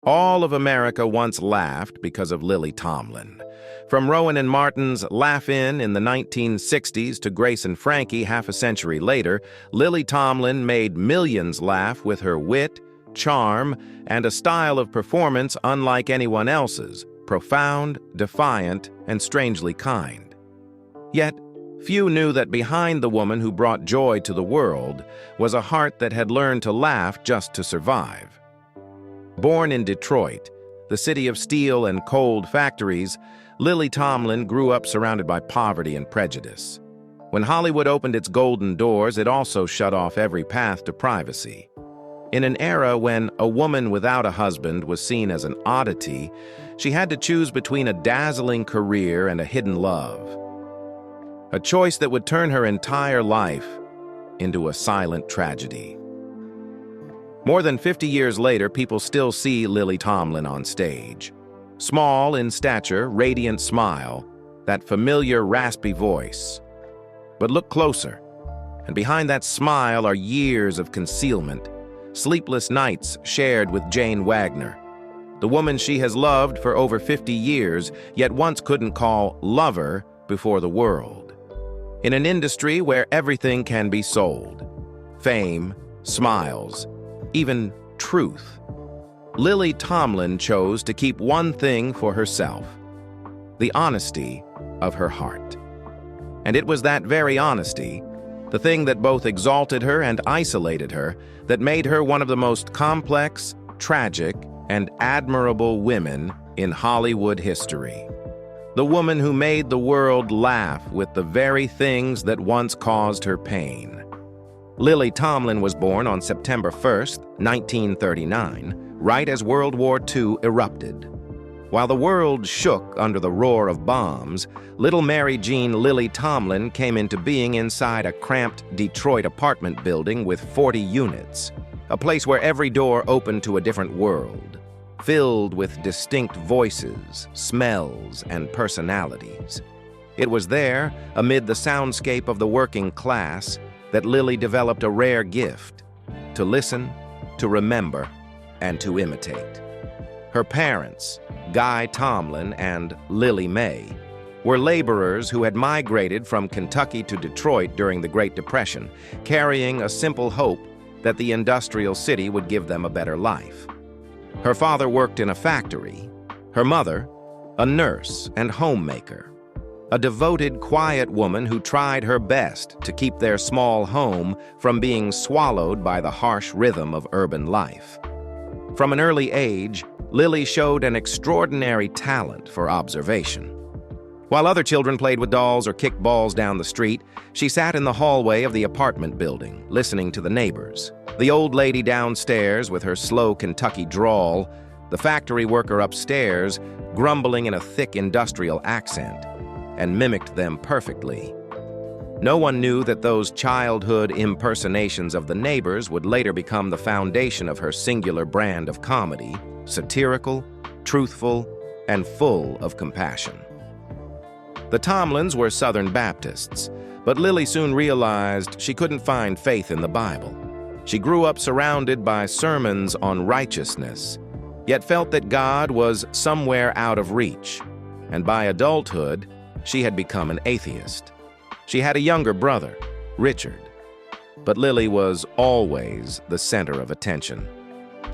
All of America once laughed because of Lily Tomlin. From Rowan and Martin's Laugh-In the 1960s to Grace and Frankie half a century later, Lily Tomlin made millions laugh with her wit, charm, and a style of performance unlike anyone else's, profound, defiant, and strangely kind. Yet, few knew that behind the woman who brought joy to the world was a heart that had learned to laugh just to survive. Born in Detroit, the city of steel and cold factories, Lily Tomlin grew up surrounded by poverty and prejudice. When Hollywood opened its golden doors, it also shut off every path to privacy. In an era when a woman without a husband was seen as an oddity, she had to choose between a dazzling career and a hidden love. A choice that would turn her entire life into a silent tragedy. More than 50 years later, people still see Lily Tomlin on stage. Small in stature, radiant smile, that familiar raspy voice. But look closer, and behind that smile are years of concealment, sleepless nights shared with Jane Wagner, the woman she has loved for over 50 years, yet once couldn't call lover before the world. In an industry where everything can be sold, fame, smiles, even truth, Lily Tomlin chose to keep one thing for herself: the honesty of her heart. And it was that very honesty, the thing that both exalted her and isolated her, that made her one of the most complex, tragic, and admirable women in Hollywood history. The woman who made the world laugh with the very things that once caused her pain. Lily Tomlin was born on September 1st, 1939, right as World War II erupted. While the world shook under the roar of bombs, little Mary Jean Lily Tomlin came into being inside a cramped Detroit apartment building with 40 units, a place where every door opened to a different world, filled with distinct voices, smells, and personalities. It was there, amid the soundscape of the working class, that Lily developed a rare gift: to listen, to remember, and to imitate. Her parents, Guy Tomlin and Lily May, were laborers who had migrated from Kentucky to Detroit during the Great Depression, carrying a simple hope that the industrial city would give them a better life. Her father worked in a factory, her mother, a nurse and homemaker. A devoted, quiet woman who tried her best to keep their small home from being swallowed by the harsh rhythm of urban life. From an early age, Lily showed an extraordinary talent for observation. While other children played with dolls or kicked balls down the street, she sat in the hallway of the apartment building, listening to the neighbors. The old lady downstairs with her slow Kentucky drawl, the factory worker upstairs grumbling in a thick industrial accent, and mimicked them perfectly. No one knew that those childhood impersonations of the neighbors would later become the foundation of her singular brand of comedy, satirical, truthful, and full of compassion. The Tomlins were Southern Baptists, but Lily soon realized she couldn't find faith in the Bible. She grew up surrounded by sermons on righteousness, yet felt that God was somewhere out of reach, and by adulthood, she had become an atheist. She had a younger brother, Richard, but Lily was always the center of attention.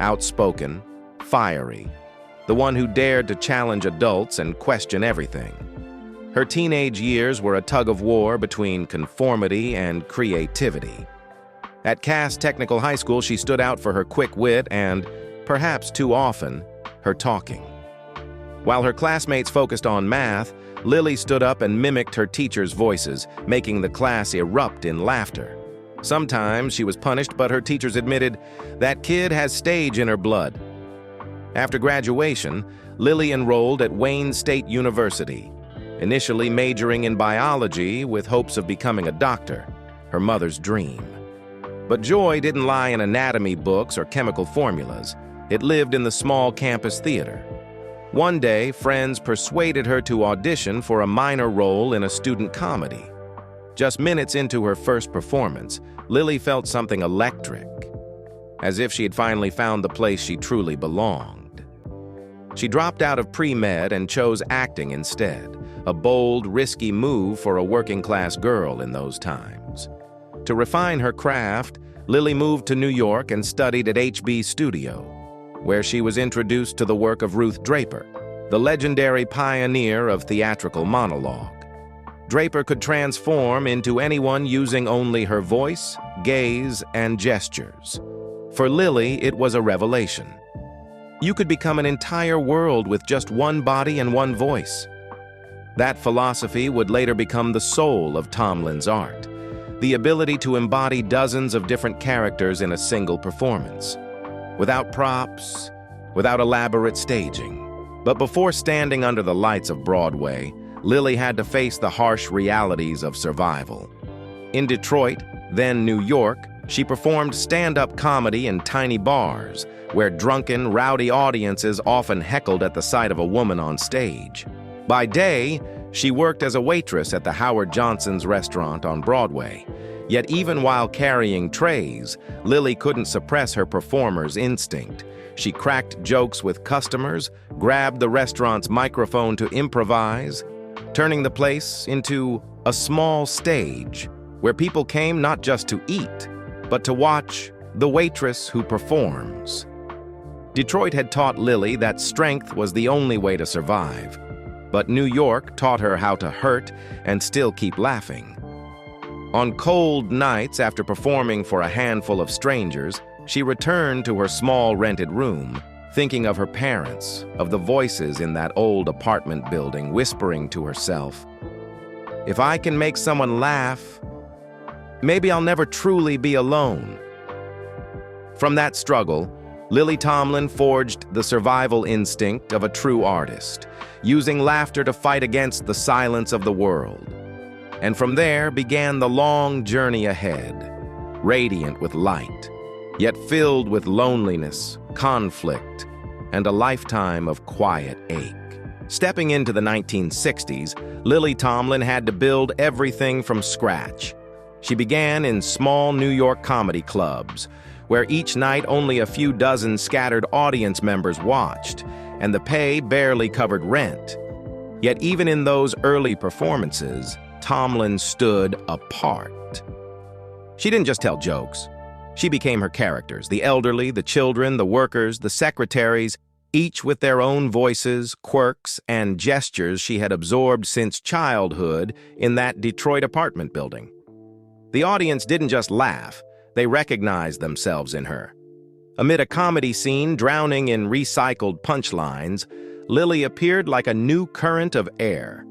Outspoken, fiery, the one who dared to challenge adults and question everything. Her teenage years were a tug-of-war between conformity and creativity. At Cass Technical High School, she stood out for her quick wit and, perhaps too often, her talking. While her classmates focused on math, Lily stood up and mimicked her teachers' voices, making the class erupt in laughter. Sometimes she was punished, but her teachers admitted, "That kid has stage in her blood." After graduation, Lily enrolled at Wayne State University, initially majoring in biology with hopes of becoming a doctor, her mother's dream. But joy didn't lie in anatomy books or chemical formulas. It lived in the small campus theater. One day, friends persuaded her to audition for a minor role in a student comedy. Just minutes into her first performance, Lily felt something electric, as if she had finally found the place she truly belonged. She dropped out of pre-med and chose acting instead, a bold, risky move for a working-class girl in those times. To refine her craft, Lily moved to New York and studied at HB Studio, where she was introduced to the work of Ruth Draper, the legendary pioneer of theatrical monologue. Draper could transform into anyone using only her voice, gaze, and gestures. For Lily, it was a revelation. You could become an entire world with just one body and one voice. That philosophy would later become the soul of Tomlin's art, the ability to embody dozens of different characters in a single performance, without props, without elaborate staging. But before standing under the lights of Broadway, Lily had to face the harsh realities of survival. In Detroit, then New York, she performed stand-up comedy in tiny bars, where drunken, rowdy audiences often heckled at the sight of a woman on stage. By day, she worked as a waitress at the Howard Johnson's restaurant on Broadway. Yet even while carrying trays, Lily couldn't suppress her performer's instinct. She cracked jokes with customers, grabbed the restaurant's microphone to improvise, turning the place into a small stage where people came not just to eat, but to watch the waitress who performs. Detroit had taught Lily that strength was the only way to survive, but New York taught her how to hurt and still keep laughing. On cold nights after performing for a handful of strangers, she returned to her small rented room, thinking of her parents, of the voices in that old apartment building, whispering to herself, "If I can make someone laugh, maybe I'll never truly be alone." From that struggle, Lily Tomlin forged the survival instinct of a true artist, using laughter to fight against the silence of the world. And from there began the long journey ahead, radiant with light, yet filled with loneliness, conflict, and a lifetime of quiet ache. Stepping into the 1960s, Lily Tomlin had to build everything from scratch. She began in small New York comedy clubs, where each night only a few dozen scattered audience members watched, and the pay barely covered rent. Yet even in those early performances, Tomlin stood apart. She didn't just tell jokes. She became her characters, the elderly, the children, the workers, the secretaries, each with their own voices, quirks, and gestures she had absorbed since childhood in that Detroit apartment building. The audience didn't just laugh, they recognized themselves in her. Amid a comedy scene drowning in recycled punchlines, Lily appeared like a new current of air.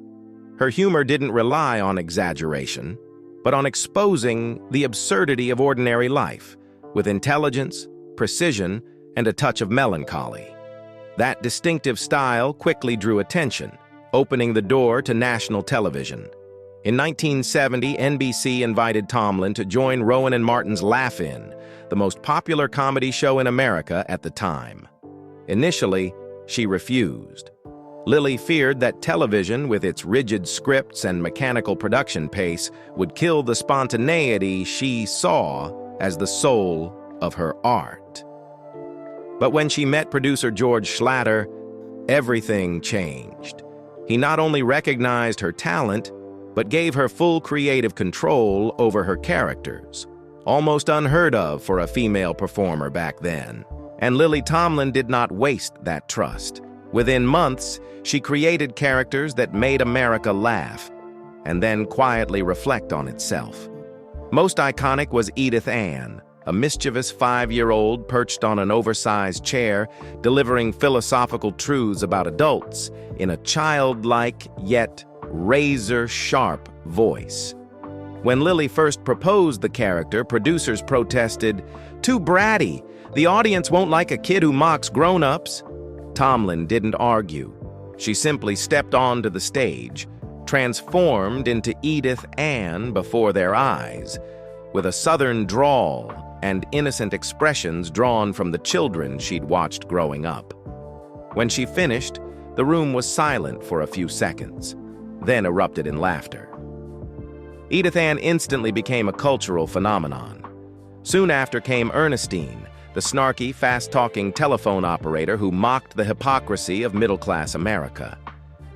Her humor didn't rely on exaggeration, but on exposing the absurdity of ordinary life, with intelligence, precision, and a touch of melancholy. That distinctive style quickly drew attention, opening the door to national television. In 1970, NBC invited Tomlin to join Rowan and Martin's Laugh-In, the most popular comedy show in America at the time. Initially, she refused. Lily feared that television, with its rigid scripts and mechanical production pace, would kill the spontaneity she saw as the soul of her art. But when she met producer George Schlatter, everything changed. He not only recognized her talent, but gave her full creative control over her characters, almost unheard of for a female performer back then. And Lily Tomlin did not waste that trust. Within months, she created characters that made America laugh, and then quietly reflect on itself. Most iconic was Edith, a mischievous 5-year-old perched on an oversized chair, delivering philosophical truths about adults in a childlike yet razor-sharp voice. When Lily first proposed the character, producers protested, "Too bratty. The audience won't like a kid who mocks grown-ups." Tomlin didn't argue. She simply stepped onto the stage, transformed into Edith before their eyes, with a southern drawl and innocent expressions drawn from the children she'd watched growing up. When she finished, the room was silent for a few seconds, then erupted in laughter. Edith instantly became a cultural phenomenon. Soon after came Ernestine, the snarky, fast-talking telephone operator who mocked the hypocrisy of middle-class America.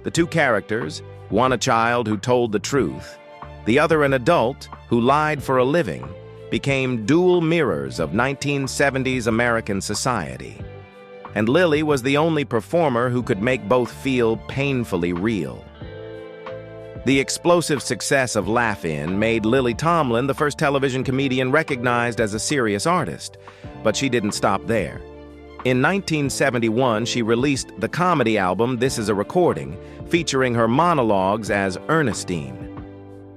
The two characters, one a child who told the truth, the other an adult who lied for a living, became dual mirrors of 1970s American society. And Lily was the only performer who could make both feel painfully real. The explosive success of Laugh-In made Lily Tomlin the first television comedian recognized as a serious artist, but she didn't stop there. In 1971, she released the comedy album This Is a Recording, featuring her monologues as Ernestine.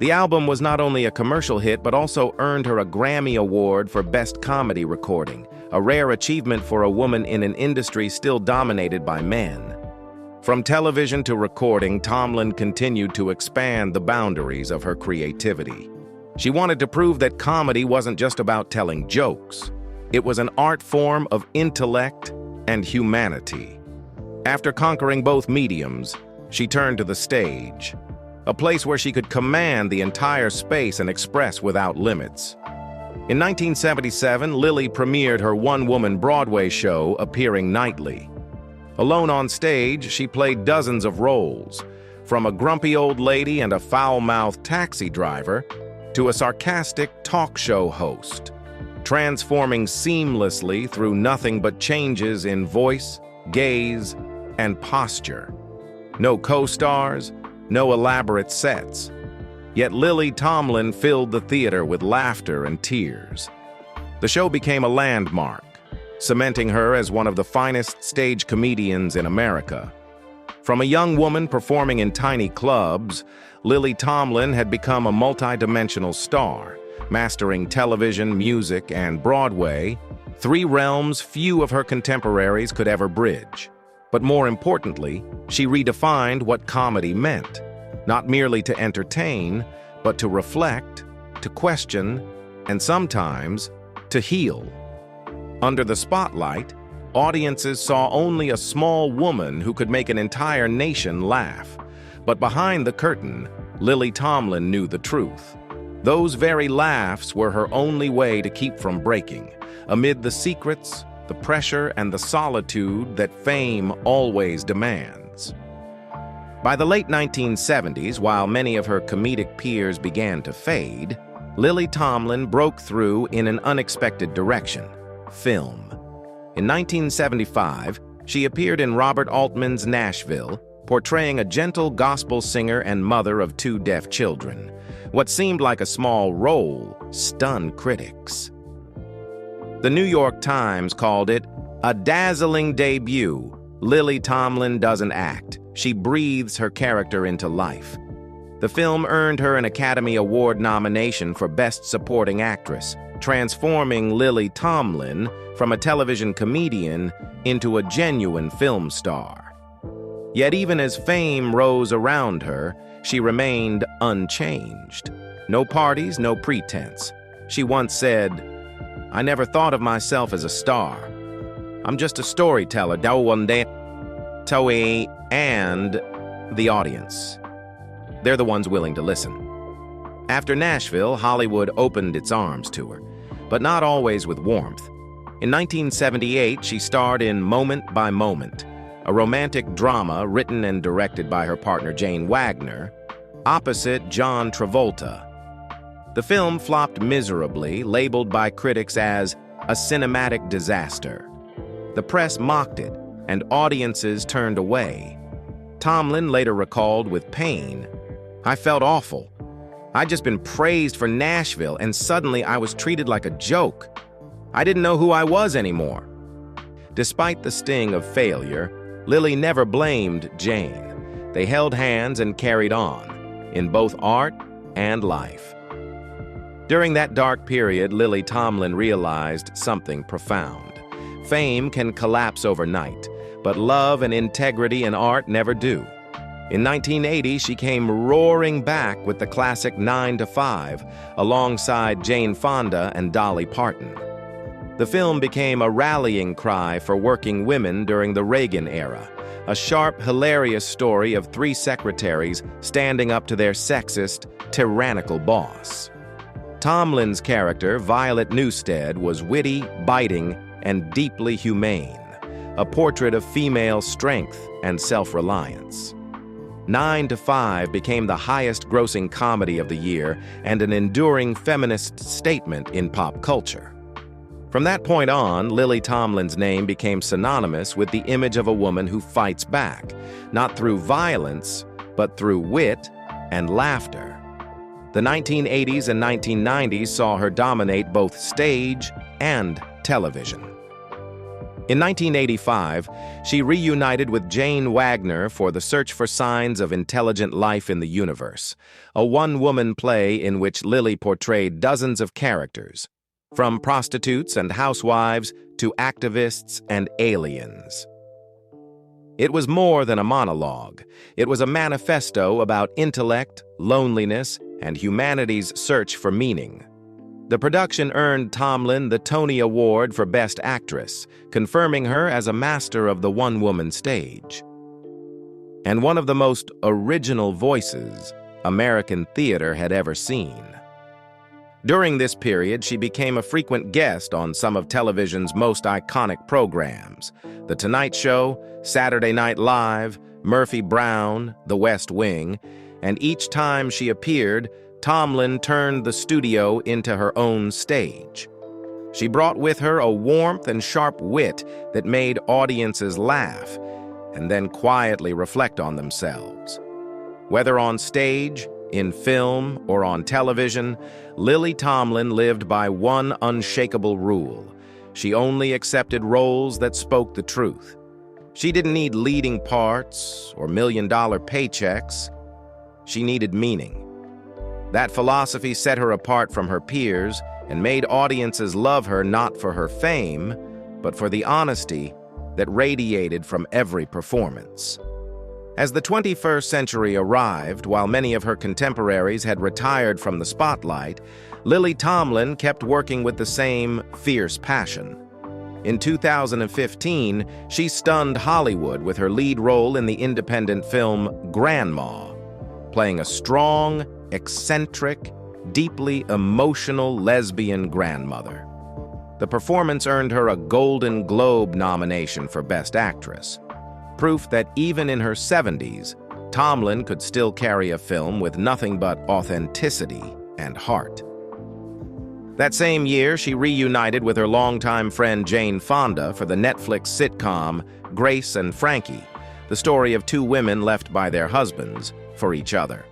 The album was not only a commercial hit, but also earned her a Grammy Award for Best Comedy Recording, a rare achievement for a woman in an industry still dominated by men. From television to recording, Tomlin continued to expand the boundaries of her creativity. She wanted to prove that comedy wasn't just about telling jokes. It was an art form of intellect and humanity. After conquering both mediums, she turned to the stage, a place where she could command the entire space and express without limits. In 1977, Lily premiered her one-woman Broadway show, appearing nightly. Alone on stage, she played dozens of roles, from a grumpy old lady and a foul-mouthed taxi driver to a sarcastic talk show host, transforming seamlessly through nothing but changes in voice, gaze, and posture. No co-stars, no elaborate sets. Yet Lily Tomlin filled the theater with laughter and tears. The show became a landmark, cementing her as one of the finest stage comedians in America. From a young woman performing in tiny clubs, Lily Tomlin had become a multi-dimensional star, mastering television, music, and Broadway, three realms few of her contemporaries could ever bridge. But more importantly, she redefined what comedy meant, not merely to entertain, but to reflect, to question, and sometimes to heal. Under the spotlight, audiences saw only a small woman who could make an entire nation laugh. But behind the curtain, Lily Tomlin knew the truth. Those very laughs were her only way to keep from breaking, amid the secrets, the pressure, and the solitude that fame always demands. By the late 1970s, while many of her comedic peers began to fade, Lily Tomlin broke through in an unexpected direction: film. In 1975, she appeared in Robert Altman's Nashville, portraying a gentle gospel singer and mother of two deaf children. What seemed like a small role stunned critics. The New York Times called it a dazzling debut. Lily Tomlin doesn't act. She breathes her character into life. The film earned her an Academy Award nomination for Best Supporting Actress, transforming Lily Tomlin from a television comedian into a genuine film star. Yet even as fame rose around her, she remained unchanged. No parties, no pretense. She once said, "I never thought of myself as a star. I'm just a storyteller, and the audience. They're the ones willing to listen." After Nashville, Hollywood opened its arms to her, but not always with warmth. In 1978, she starred in Moment by Moment, a romantic drama written and directed by her partner Jane Wagner, opposite John Travolta. The film flopped miserably, labeled by critics as a cinematic disaster. The press mocked it, and audiences turned away. Tomlin later recalled with pain, "I felt awful. I'd just been praised for Nashville, and suddenly I was treated like a joke. I didn't know who I was anymore." Despite the sting of failure, Lily never blamed Jane. They held hands and carried on, in both art and life. During that dark period, Lily Tomlin realized something profound. Fame can collapse overnight, but love and integrity in art never do. In 1980, she came roaring back with the classic 9 to 5, alongside Jane Fonda and Dolly Parton. The film became a rallying cry for working women during the Reagan era, a sharp, hilarious story of three secretaries standing up to their sexist, tyrannical boss. Tomlin's character, Violet Newstead, was witty, biting, and deeply humane, a portrait of female strength and self-reliance. 9 to 5 became the highest-grossing comedy of the year and an enduring feminist statement in pop culture. From that point on, Lily Tomlin's name became synonymous with the image of a woman who fights back, not through violence, but through wit and laughter. The 1980s and 1990s saw her dominate both stage and television. In 1985, she reunited with Jane Wagner for The Search for Signs of Intelligent Life in the Universe, a one-woman play in which Lily portrayed dozens of characters, from prostitutes and housewives to activists and aliens. It was more than a monologue. It was a manifesto about intellect, loneliness, and humanity's search for meaning. The production earned Tomlin the Tony Award for Best Actress, confirming her as a master of the one-woman stage. And one of the most original voices American theater had ever seen. During this period, she became a frequent guest on some of television's most iconic programs: The Tonight Show, Saturday Night Live, Murphy Brown, The West Wing, and each time she appeared, Tomlin turned the studio into her own stage. She brought with her a warmth and sharp wit that made audiences laugh and then quietly reflect on themselves. Whether on stage, in film, or on television, Lily Tomlin lived by one unshakable rule: she only accepted roles that spoke the truth. She didn't need leading parts or million-dollar paychecks. She needed meaning. That philosophy set her apart from her peers and made audiences love her not for her fame, but for the honesty that radiated from every performance. As the 21st century arrived, while many of her contemporaries had retired from the spotlight, Lily Tomlin kept working with the same fierce passion. In 2015, she stunned Hollywood with her lead role in the independent film Grandma, playing a strong, eccentric, deeply emotional lesbian grandmother. The performance earned her a Golden Globe nomination for Best Actress, proof that even in her 70s, Tomlin could still carry a film with nothing but authenticity and heart. That same year, she reunited with her longtime friend Jane Fonda for the Netflix sitcom Grace and Frankie, the story of two women left by their husbands for each other.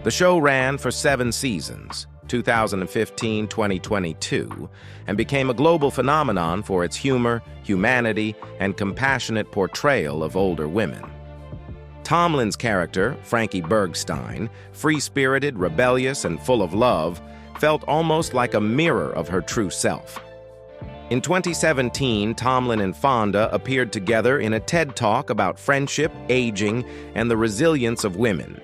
The show ran for 7 seasons, 2015-2022, and became a global phenomenon for its humor, humanity, and compassionate portrayal of older women. Tomlin's character, Frankie Bergstein, free-spirited, rebellious, and full of love, felt almost like a mirror of her true self. In 2017, Tomlin and Fonda appeared together in a TED Talk about friendship, aging, and the resilience of women.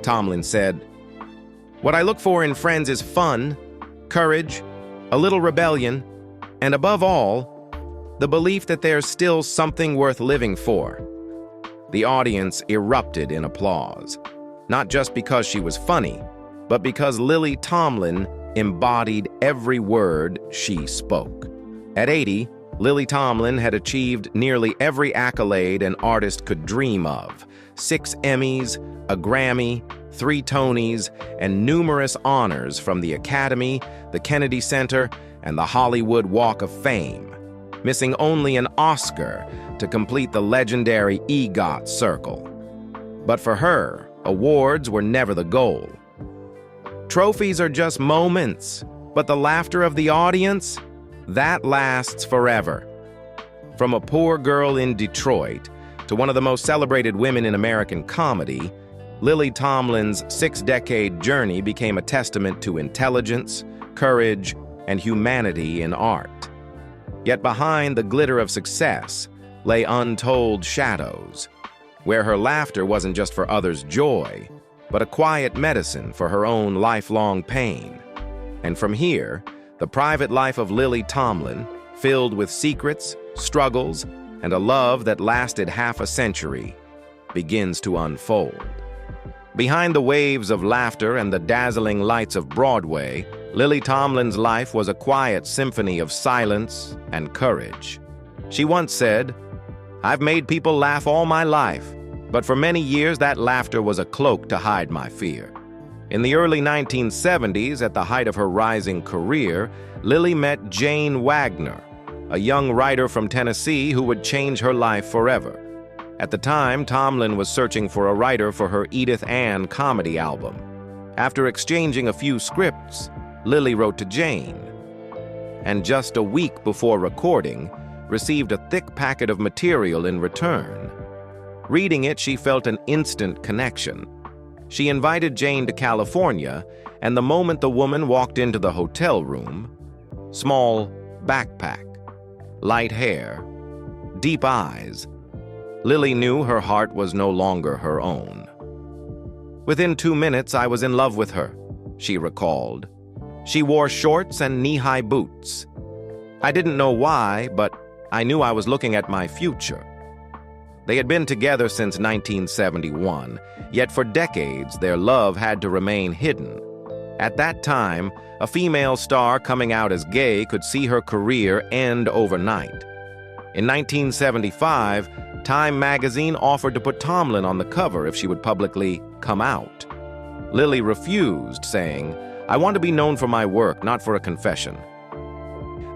Tomlin said, "What I look for in friends is fun, courage, a little rebellion, and above all, the belief that there's still something worth living for." The audience erupted in applause, not just because she was funny, but because Lily Tomlin embodied every word she spoke. At 80, Lily Tomlin had achieved nearly every accolade an artist could dream of: 6 Emmys, a Grammy, 3 Tonys, and numerous honors from the Academy, the Kennedy Center, and the Hollywood Walk of Fame, missing only an Oscar to complete the legendary EGOT circle. But for her, awards were never the goal. Trophies are just moments, but the laughter of the audience, that lasts forever. From a poor girl in Detroit to one of the most celebrated women in American comedy, Lily Tomlin's 6-decade journey became a testament to intelligence, courage, and humanity in art. Yet behind the glitter of success lay untold shadows, where her laughter wasn't just for others' joy, but a quiet medicine for her own lifelong pain. And from here, the private life of Lily Tomlin, filled with secrets, struggles, and a love that lasted half a century, begins to unfold. Behind the waves of laughter and the dazzling lights of Broadway Lily Tomlin's life was a quiet symphony of silence and courage. She once said, "I've made people laugh all my life, but for many years that laughter was a cloak to hide my fear." In the early 1970s, at the height of her rising career, Lily met Jane Wagner, a young writer from Tennessee who would change her life forever. At the time, Tomlin was searching for a writer for her Edith comedy album. After exchanging a few scripts, Lily wrote to Jane, and just a week before recording, received a thick packet of material in return. Reading it, she felt an instant connection. She invited Jane to California, and the moment the woman walked into the hotel room, small backpack, light hair, deep eyes, Lily knew her heart was no longer her own. "Within 2 minutes, I was in love with her," she recalled. "She wore shorts and knee-high boots. I didn't know why, but I knew I was looking at my future." They had been together since 1971, yet for decades their love had to remain hidden. At that time, a female star coming out as gay could see her career end overnight. In 1975, Time magazine offered to put Tomlin on the cover if she would publicly come out. Lily refused, saying, "I want to be known for my work, not for a confession."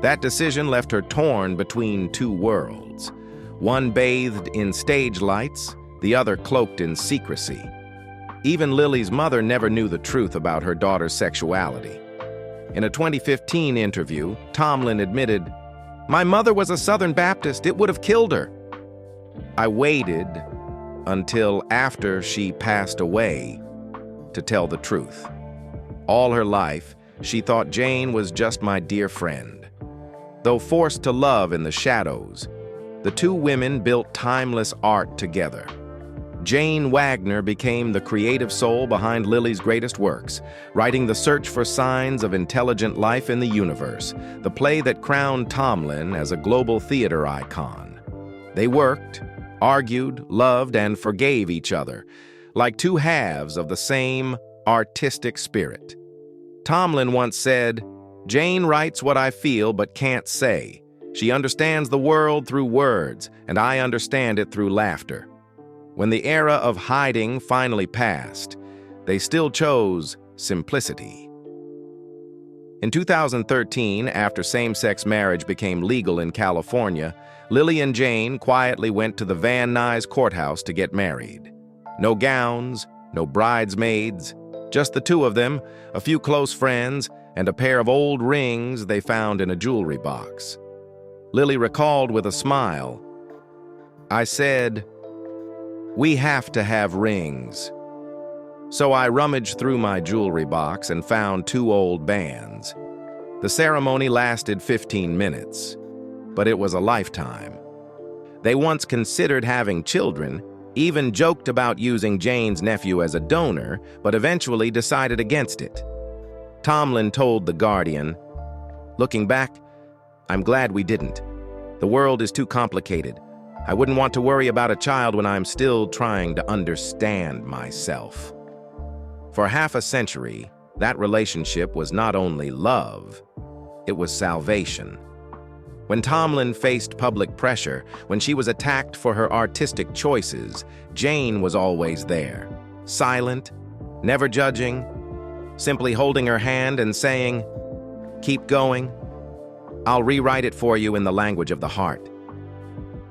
That decision left her torn between two worlds. One bathed in stage lights, the other cloaked in secrecy. Even Lily's mother never knew the truth about her daughter's sexuality. In a 2015 interview, Tomlin admitted, "My mother was a Southern Baptist. It would have killed her. I waited until after she passed away to tell the truth. All her life, she thought Jane was just my dear friend." Though forced to love in the shadows, the two women built timeless art together. Jane Wagner became the creative soul behind Lily's greatest works, writing The Search for Signs of Intelligent Life in the Universe, the play that crowned Tomlin as a global theater icon. They worked, argued, loved, and forgave each other, like two halves of the same artistic spirit. Tomlin once said, "Jane writes what I feel but can't say. She understands the world through words, and I understand it through laughter." When the era of hiding finally passed, they still chose simplicity. In 2013, after same-sex marriage became legal in California, Lily and Jane quietly went to the Van Nuys courthouse to get married. No gowns, no bridesmaids, just the two of them, a few close friends, and a pair of old rings they found in a jewelry box. Lily recalled with a smile, "I said, we have to have rings." So I rummaged through my jewelry box and found two old bands. The ceremony lasted 15 minutes, but it was a lifetime. They once considered having children, even joked about using Jane's nephew as a donor, but eventually decided against it. Tomlin told The Guardian, "Looking back, I'm glad we didn't. The world is too complicated. I wouldn't want to worry about a child when I'm still trying to understand myself." For half a century, that relationship was not only love, it was salvation. When Tomlin faced public pressure, when she was attacked for her artistic choices, Jane was always there, silent, never judging, simply holding her hand and saying, "Keep going. I'll rewrite it for you in the language of the heart."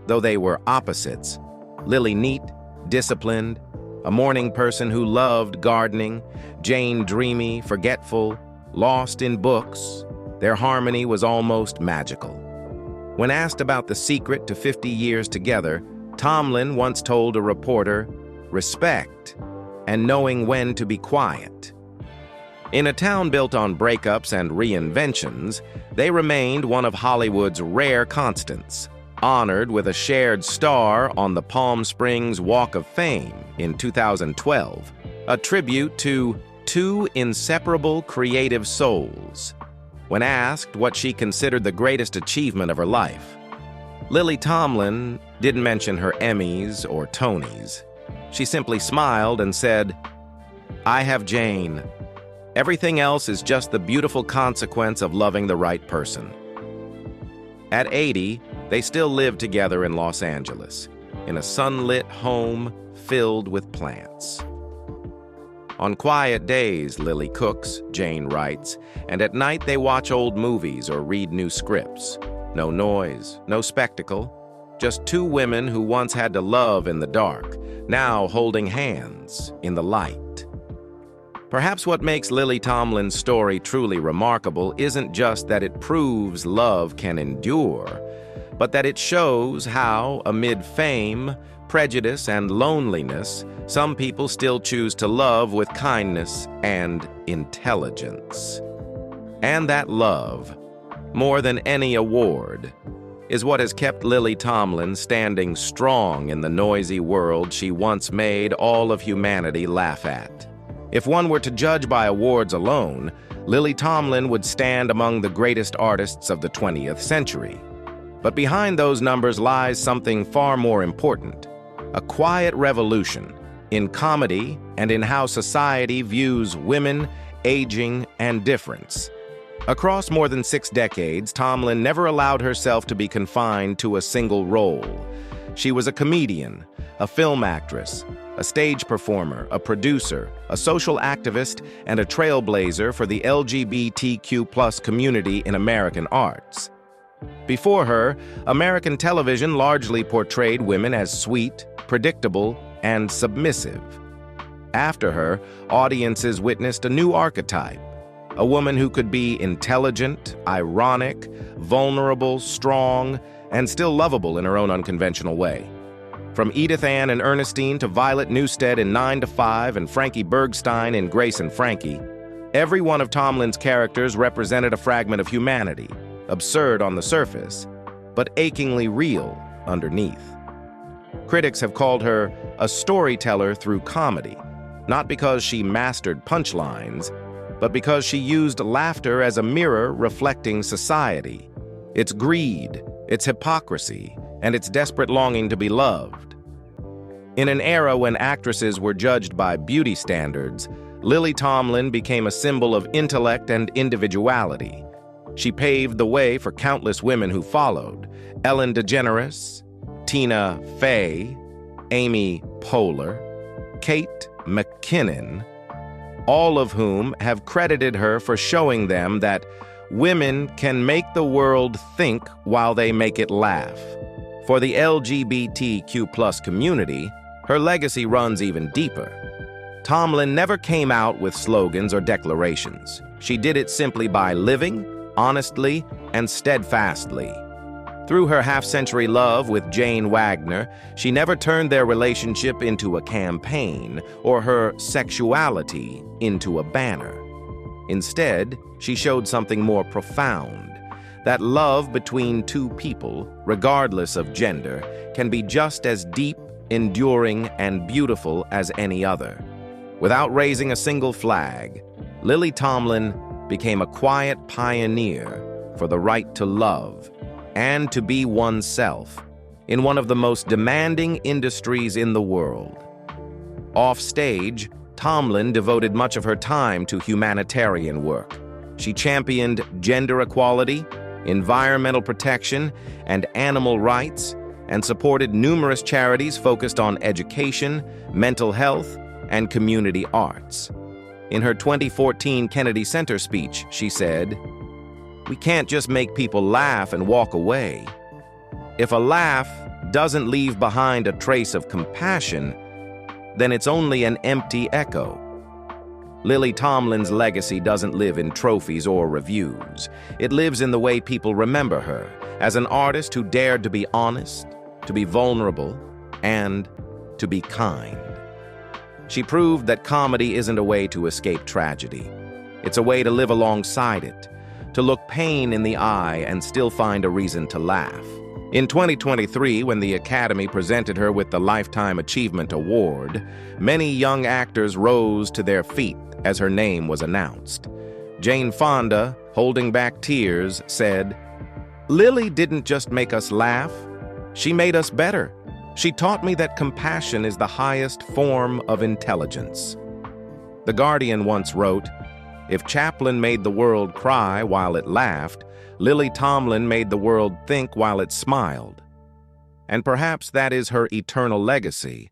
Though they were opposites, Lily neat, disciplined, a morning person who loved gardening, Jane dreamy, forgetful, lost in books, their harmony was almost magical. When asked about the secret to 50 years together, Tomlin once told a reporter, "Respect and knowing when to be quiet." In a town built on breakups and reinventions, they remained one of Hollywood's rare constants, honored with a shared star on the Palm Springs Walk of Fame in 2012, a tribute to two inseparable creative souls. When asked what she considered the greatest achievement of her life, Lily Tomlin didn't mention her Emmys or Tonys. She simply smiled and said, "I have Jane. Everything else is just the beautiful consequence of loving the right person. At 80, they still live together in Los Angeles, in a sunlit home filled with plants. On quiet days, Lily cooks, Jane writes, and at night they watch old movies or read new scripts. No noise, no spectacle, just two women who once had to love in the dark, now holding hands in the light. Perhaps what makes Lily Tomlin's story truly remarkable isn't just that it proves love can endure, but that it shows how, amid fame, prejudice, and loneliness, some people still choose to love with kindness and intelligence. And that love, more than any award, is what has kept Lily Tomlin standing strong in the noisy world she once made all of humanity laugh at. If one were to judge by awards alone, Lily Tomlin would stand among the greatest artists of the 20th century. But behind those numbers lies something far more important, a quiet revolution in comedy and in how society views women, aging, and difference. Across more than 6 decades, Tomlin never allowed herself to be confined to a single role. She was a comedian, a film actress, a stage performer, a producer, a social activist, and a trailblazer for the LGBTQ+ community in American arts. Before her, American television largely portrayed women as sweet, predictable, and submissive. After her, audiences witnessed a new archetype, a woman who could be intelligent, ironic, vulnerable, strong, and still lovable in her own unconventional way. From Edith and Ernestine to Violet Newstead in 9 to 5 and Frankie Bergstein in Grace and Frankie, every one of Tomlin's characters represented a fragment of humanity, absurd on the surface, but achingly real underneath. Critics have called her a storyteller through comedy, not because she mastered punchlines, but because she used laughter as a mirror reflecting society, its greed, its hypocrisy, and its desperate longing to be loved. In an era when actresses were judged by beauty standards, Lily Tomlin became a symbol of intellect and individuality. She paved the way for countless women who followed: Ellen DeGeneres, Tina Fey, Amy Poehler, Kate McKinnon, all of whom have credited her for showing them that women can make the world think while they make it laugh. For the LGBTQ+ community, her legacy runs even deeper. Tomlin never came out with slogans or declarations. She did it simply by living, honestly, and steadfastly. Through her half-century love with Jane Wagner, she never turned their relationship into a campaign or her sexuality into a banner. Instead, she showed something more profound, that love between two people, regardless of gender, can be just as deep, enduring, and beautiful as any other. Without raising a single flag, Lily Tomlin became a quiet pioneer for the right to love and to be oneself in one of the most demanding industries in the world. Off stage, Tomlin devoted much of her time to humanitarian work. She championed gender equality, environmental protection, and animal rights, and supported numerous charities focused on education, mental health, and community arts. In her 2014 Kennedy Center speech, she said, "We can't just make people laugh and walk away. If a laugh doesn't leave behind a trace of compassion, then it's only an empty echo." Lily Tomlin's legacy doesn't live in trophies or reviews. It lives in the way people remember her, as an artist who dared to be honest, to be vulnerable, and to be kind. She proved that comedy isn't a way to escape tragedy. It's a way to live alongside it, to look pain in the eye and still find a reason to laugh. In 2023, when the Academy presented her with the Lifetime Achievement Award, many young actors rose to their feet as her name was announced. Jane Fonda, holding back tears, said, "Lily didn't just make us laugh, she made us better. She taught me that compassion is the highest form of intelligence." The Guardian once wrote, If Chaplin made the world cry while it laughed, Lily Tomlin made the world think while it smiled. And perhaps that is her eternal legacy,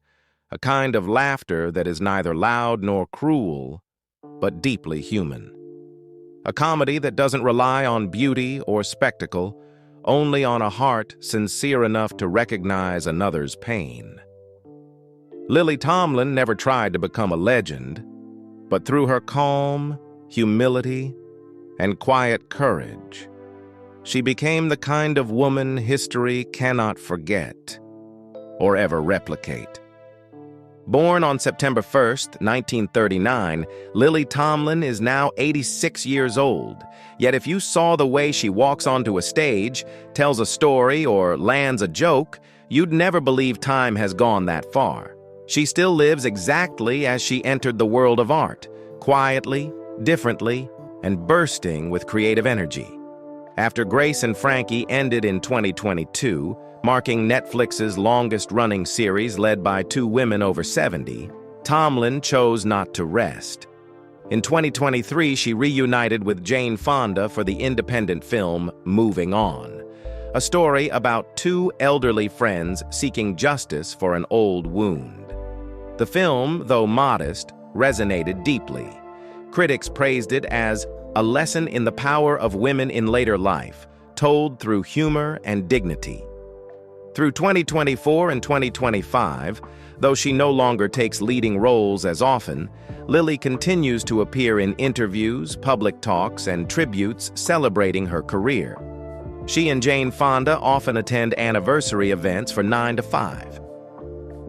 a kind of laughter that is neither loud nor cruel, but deeply human. A comedy that doesn't rely on beauty or spectacle, only on a heart sincere enough to recognize another's pain. Lily Tomlin never tried to become a legend, but through her calm, humility, and quiet courage, she became the kind of woman history cannot forget or ever replicate. Born on September 1st, 1939, Lily Tomlin is now 86 years old. Yet if you saw the way she walks onto a stage, tells a story, or lands a joke, you'd never believe time has gone that far. She still lives exactly as she entered the world of art, quietly, differently, and bursting with creative energy. After Grace and Frankie ended in 2022, marking Netflix's longest-running series led by two women over 70, Tomlin chose not to rest. In 2023, she reunited with Jane Fonda for the independent film Moving On, a story about two elderly friends seeking justice for an old wound. The film, though modest, resonated deeply. Critics praised it as a lesson in the power of women in later life, told through humor and dignity. Through 2024 and 2025, though she no longer takes leading roles as often, Lily continues to appear in interviews, public talks, and tributes celebrating her career. She and Jane Fonda often attend anniversary events for 9 to 5,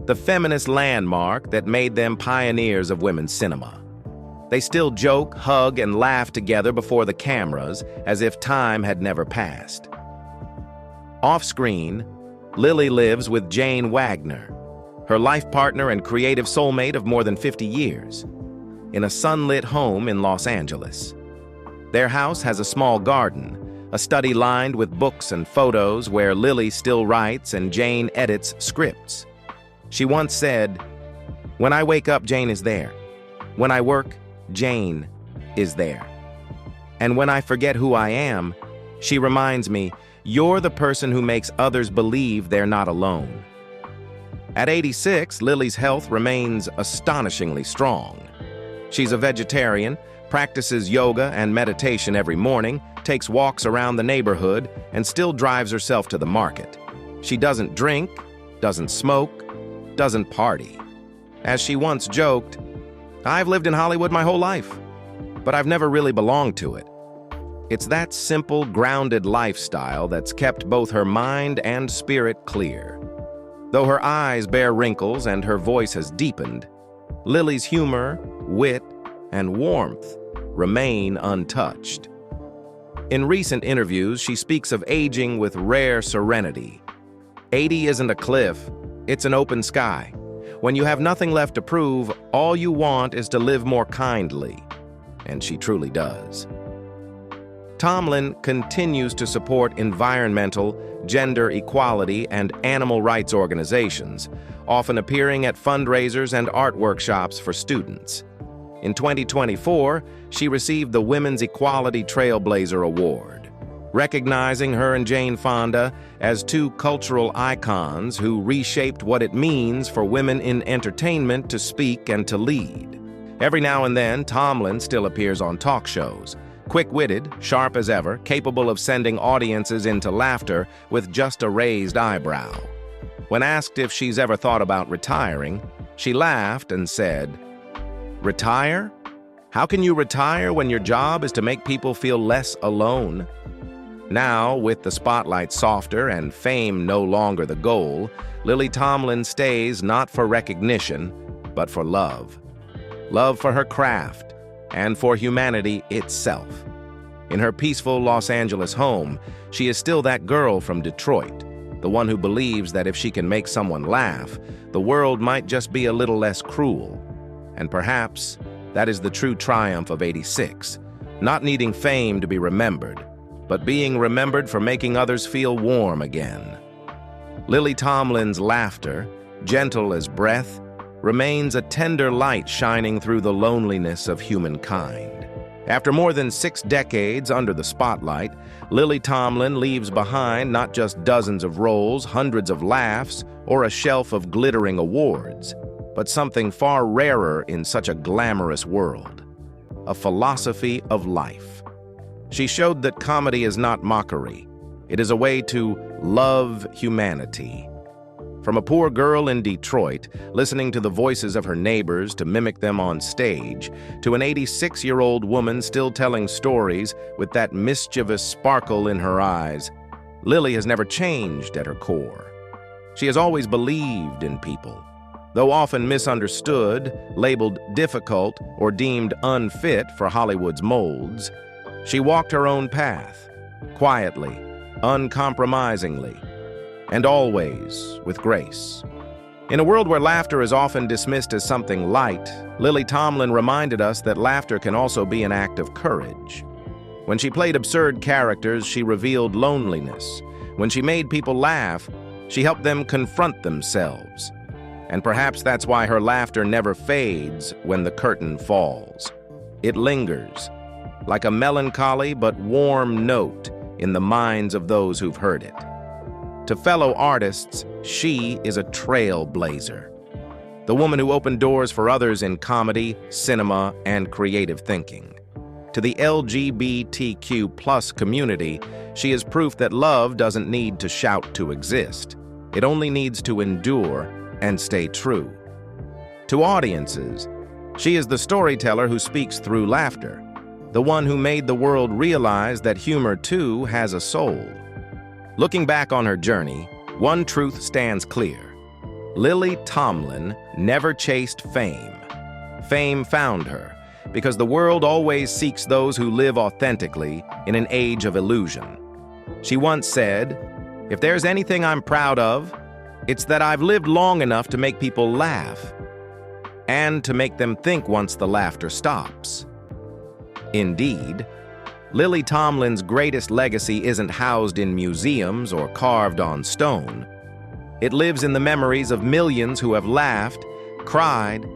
the feminist landmark that made them pioneers of women's cinema. They still joke, hug, and laugh together before the cameras as if time had never passed. Off-screen, Lily lives with Jane Wagner, her life partner and creative soulmate of more than 50 years, in a sunlit home in Los Angeles. Their house has a small garden, a study lined with books and photos where Lily still writes and Jane edits scripts. She once said, "When I wake up, Jane is there. When I work, Jane is there. And when I forget who I am, she reminds me, you're the person who makes others believe they're not alone." At 86, Lily's health remains astonishingly strong. She's a vegetarian, practices yoga and meditation every morning, takes walks around the neighborhood, and still drives herself to the market. She doesn't drink, doesn't smoke, doesn't party. As she once joked, "I've lived in Hollywood my whole life, but I've never really belonged to it." It's that simple, grounded lifestyle that's kept both her mind and spirit clear. Though her eyes bear wrinkles and her voice has deepened, Lily's humor, wit, and warmth remain untouched. In recent interviews, she speaks of aging with rare serenity. 80 isn't a cliff, it's an open sky. When you have nothing left to prove, all you want is to live more kindly. And she truly does. Tomlin continues to support environmental, gender equality, and animal rights organizations, often appearing at fundraisers and art workshops for students. In 2024, she received the Women's Equality Trailblazer Award, recognizing her and Jane Fonda as two cultural icons who reshaped what it means for women in entertainment to speak and to lead. Every now and then, Tomlin still appears on talk shows, quick-witted, sharp as ever, capable of sending audiences into laughter with just a raised eyebrow. When asked if she's ever thought about retiring, she laughed and said, "Retire? How can you retire when your job is to make people feel less alone?" Now, with the spotlight softer and fame no longer the goal, Lily Tomlin stays not for recognition, but for love. Love for her craft and for humanity itself. In her peaceful Los Angeles home, she is still that girl from Detroit, the one who believes that if she can make someone laugh, the world might just be a little less cruel. And perhaps that is the true triumph of 86, not needing fame to be remembered, but being remembered for making others feel warm again. Lily Tomlin's laughter, gentle as breath, remains a tender light shining through the loneliness of humankind. After more than 6 decades under the spotlight, Lily Tomlin leaves behind not just dozens of roles, hundreds of laughs, or a shelf of glittering awards, but something far rarer in such a glamorous world: a philosophy of life. She showed that comedy is not mockery. It is a way to love humanity. From a poor girl in Detroit, listening to the voices of her neighbors to mimic them on stage, to an 86-year-old woman still telling stories with that mischievous sparkle in her eyes, Lily has never changed at her core. She has always believed in people. Though often misunderstood, labeled difficult, or deemed unfit for Hollywood's molds, she walked her own path, quietly, uncompromisingly, and always with grace. In a world where laughter is often dismissed as something light, Lily Tomlin reminded us that laughter can also be an act of courage. When she played absurd characters, she revealed loneliness. When she made people laugh, she helped them confront themselves. And perhaps that's why her laughter never fades when the curtain falls. It lingers, like a melancholy but warm note in the minds of those who've heard it. To fellow artists, she is a trailblazer. The woman who opened doors for others in comedy, cinema, and creative thinking. To the LGBTQ+ community, she is proof that love doesn't need to shout to exist. It only needs to endure and stay true. To audiences, she is the storyteller who speaks through laughter, the one who made the world realize that humor too has a soul. Looking back on her journey, one truth stands clear. Lily Tomlin never chased fame. Fame found her, because the world always seeks those who live authentically in an age of illusion. She once said, "If there's anything I'm proud of, it's that I've lived long enough to make people laugh, and to make them think once the laughter stops." Indeed, Lily Tomlin's greatest legacy isn't housed in museums or carved on stone. It lives in the memories of millions who have laughed, cried,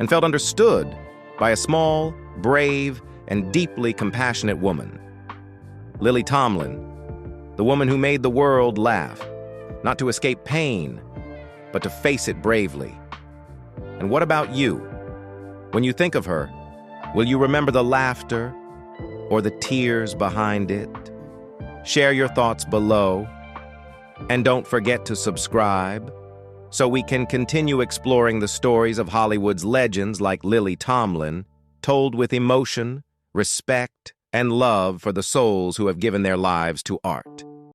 and felt understood by a small, brave, and deeply compassionate woman. Lily Tomlin, the woman who made the world laugh, not to escape pain, but to face it bravely. And what about you? When you think of her, will you remember the laughter or the tears behind it? Share your thoughts below. And don't forget to subscribe so we can continue exploring the stories of Hollywood's legends like Lily Tomlin, told with emotion, respect, and love for the souls who have given their lives to art.